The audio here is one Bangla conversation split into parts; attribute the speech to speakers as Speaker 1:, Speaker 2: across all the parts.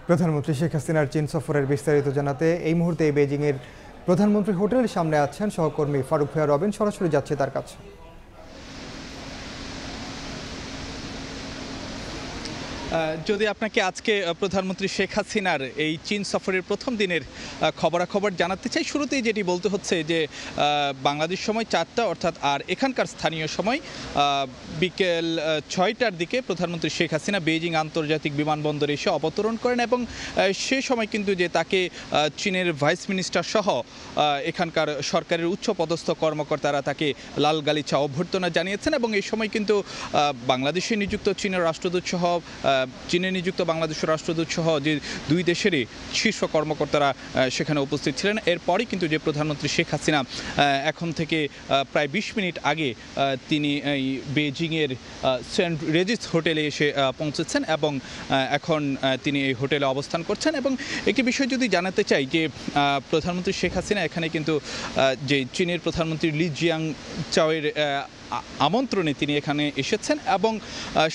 Speaker 1: প্রধানমন্ত্রী শেখ হাসিনার চীন সফরের বিস্তারিত জানাতে এই মুহূর্তে বেজিংয়ের প্রধানমন্ত্রী হোটেলের সামনে আছেন সহকর্মী ফারুক ভূঁইয়া রবিন। সরাসরি যাচ্ছে তার কাছে।
Speaker 2: যদি আপনাকে আজকে প্রধানমন্ত্রী শেখ হাসিনার এই চীন সফরের প্রথম দিনের খবরাখবর জানাতে চাই, শুরুতেই যেটি বলতে হচ্ছে যে বাংলাদেশ সময় 4টা অর্থাৎ আর এখানকার স্থানীয় সময় বিকেল 6টার দিকে প্রধানমন্ত্রী শেখ হাসিনা বেইজিং আন্তর্জাতিক বিমানবন্দরে এসে অবতরণ করেন এবং সে সময় কিন্তু যে তাকে চীনের ভাইস মিনিস্টার সহ এখানকার সরকারের উচ্চপদস্থ কর্মকর্তারা তাকে লাল গালিচা অভ্যর্থনা জানিয়েছেন এবং এই সময় কিন্তু বাংলাদেশে নিযুক্ত চীনের রাষ্ট্রদূত সহ চীনে নিযুক্ত বাংলাদেশের রাষ্ট্রদূত সহ যে দুই দেশেরই শীর্ষ কর্মকর্তারা সেখানে উপস্থিত ছিলেন। এরপরই কিন্তু যে প্রধানমন্ত্রী শেখ হাসিনা এখন থেকে প্রায় 20 মিনিট আগে তিনি এই বেইজিংয়ের সেন্ট রেজিস হোটেলে এসে পৌঁছেছেন এবং এখন তিনি এই হোটেলে অবস্থান করছেন। এবং একটি বিষয় যদি জানাতে চাই যে প্রধানমন্ত্রী শেখ হাসিনা এখানে কিন্তু যে চীনের প্রধানমন্ত্রী লি জিয়াংচাওয়ের আমন্ত্রণে তিনি এখানে এসেছেন এবং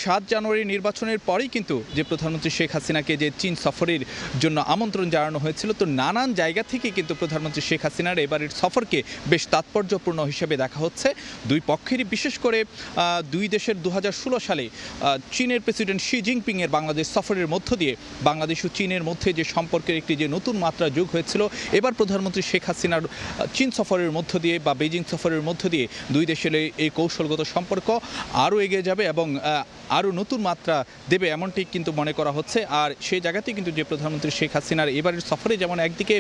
Speaker 2: 7 জানুয়ারি নির্বাচনের পরেই কিন্তু যে প্রধানমন্ত্রী শেখ হাসিনাকে যে চীন সফরের জন্য আমন্ত্রণ জানানো হয়েছিল, তো নানান জায়গা থেকে কিন্তু প্রধানমন্ত্রী শেখ হাসিনার এবারের সফরকে বেশ তাৎপর্যপূর্ণ হিসেবে দেখা হচ্ছে। দুই পক্ষেরই, বিশেষ করে দুই দেশের 2016 সালে চীনের প্রেসিডেন্ট শি জিনপিংয়ের বাংলাদেশ সফরের মধ্য দিয়ে বাংলাদেশ ও চীনের মধ্যে যে সম্পর্কের একটি যে নতুন মাত্রা যোগ হয়েছিল, এবার প্রধানমন্ত্রী শেখ হাসিনার চীন সফরের মধ্য দিয়ে বা বেইজিং সফরের মধ্য দিয়ে দুই দেশের এই কৌশলগত সম্পর্ক আরও এগিয়ে যাবে এবং আরও নতুন মাত্রা দেবে এমনটি কিন্তু মনে করা হচ্ছে। আর সেই জায়গাতেই কিন্তু যে প্রধানমন্ত্রী শেখ হাসিনার এবারের সফরে যেমন একদিকে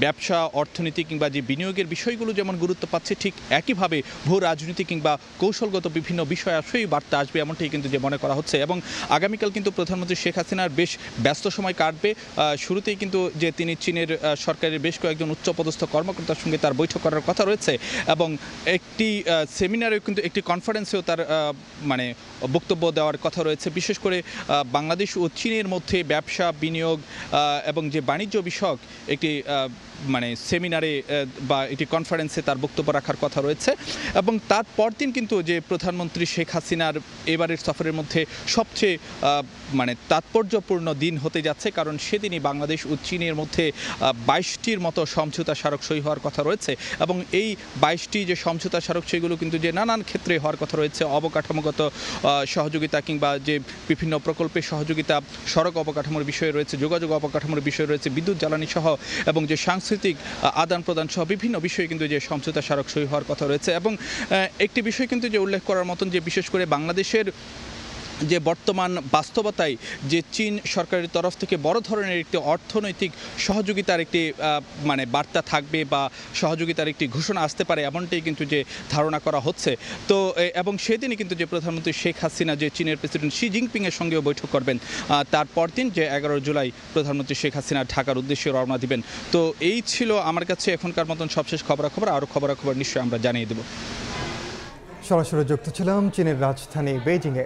Speaker 2: ব্যবসা, অর্থনীতি কিংবা যে বিনিয়োগের বিষয়গুলো যেমন গুরুত্ব পাচ্ছে, ঠিক একইভাবে ভূ রাজনীতি কিংবা কৌশলগত বিভিন্ন বিষয় আসলেই বার্তা আসবে এমনটি কিন্তু যে মনে করা হচ্ছে। এবং আগামীকাল কিন্তু প্রধানমন্ত্রী শেখ হাসিনার বেশ ব্যস্ত সময় কাটবে। শুরুতেই কিন্তু যে তিনি চীনের সরকারের বেশ কয়েকজন উচ্চপদস্থ কর্মকর্তার সঙ্গে তার বৈঠক করার কথা রয়েছে এবং একটি সেমিনারেও কিন্তু একটি কনফারেন্সেও তার মানে বক্তব্য দেওয়ার কথা রয়েছে। বিশেষ করে বাংলাদেশ ও চীনের মধ্যে ব্যবসা, বিনিয়োগ এবং যে বাণিজ্য বিষয়ক একটি মানে সেমিনারে বা একটি কনফারেন্সে তার বক্তব্য রাখার কথা রয়েছে। এবং তার পরদিন কিন্তু যে প্রধানমন্ত্রী শেখ হাসিনার এবারের সফরের মধ্যে সবচেয়ে মানে তাৎপর্যপূর্ণ দিন হতে যাচ্ছে, কারণ সেদিনই বাংলাদেশ ও চীনের মধ্যে 22টির মতো সমঝোতা স্মারক সই হওয়ার কথা রয়েছে এবং এই 22টি যে সমঝোতা স্মারক সেগুলো কিন্তু যে নানান ক্ষেত্রে হওয়ার কথা রয়েছে। অবকাঠামোগত সহযোগিতা কিংবা যে বিভিন্ন প্রকল্পের সহযোগিতা, সড়ক অবকাঠামোর বিষয় রয়েছে, যোগাযোগ অবকাঠামোর বিষয় রয়েছে, বিদ্যুৎ জ্বালানি সহ এবং যে সাংস্কৃতিক আদান প্রদান সহ বিভিন্ন বিষয়ে কিন্তু যে সমঝোতা স্মারক সই হওয়ার কথা রয়েছে। এবং একটি বিষয় কিন্তু যে উল্লেখ করার মতন, যে বিশেষ করে বাংলাদেশের যে বর্তমান বাস্তবতায় যে চীন সরকারের তরফ থেকে বড় ধরনের একটি অর্থনৈতিক সহযোগিতার একটি মানে বার্তা থাকবে বা সহযোগিতার একটি ঘোষণা আসতে পারে এমনটাই কিন্তু যে ধারণা করা হচ্ছে। তো এবং সেদিনই কিন্তু যে প্রধানমন্ত্রী শেখ হাসিনা যে চীনের প্রেসিডেন্ট শি জিনপিংয়ের সঙ্গেও বৈঠক করবেন, তারপর দিন যে 11 জুলাই প্রধানমন্ত্রী শেখ হাসিনা ঢাকার উদ্দেশ্যে রওনা দিবেন। তো এই ছিল আমার কাছে এখনকার মতন সবশেষ খবরাখবর। আরও খবরাখবর নিশ্চয়ই আমরা জানিয়ে দেব।
Speaker 1: সরাসরি যুক্ত ছিলাম চীনের রাজধানী বেইজিংয়ে।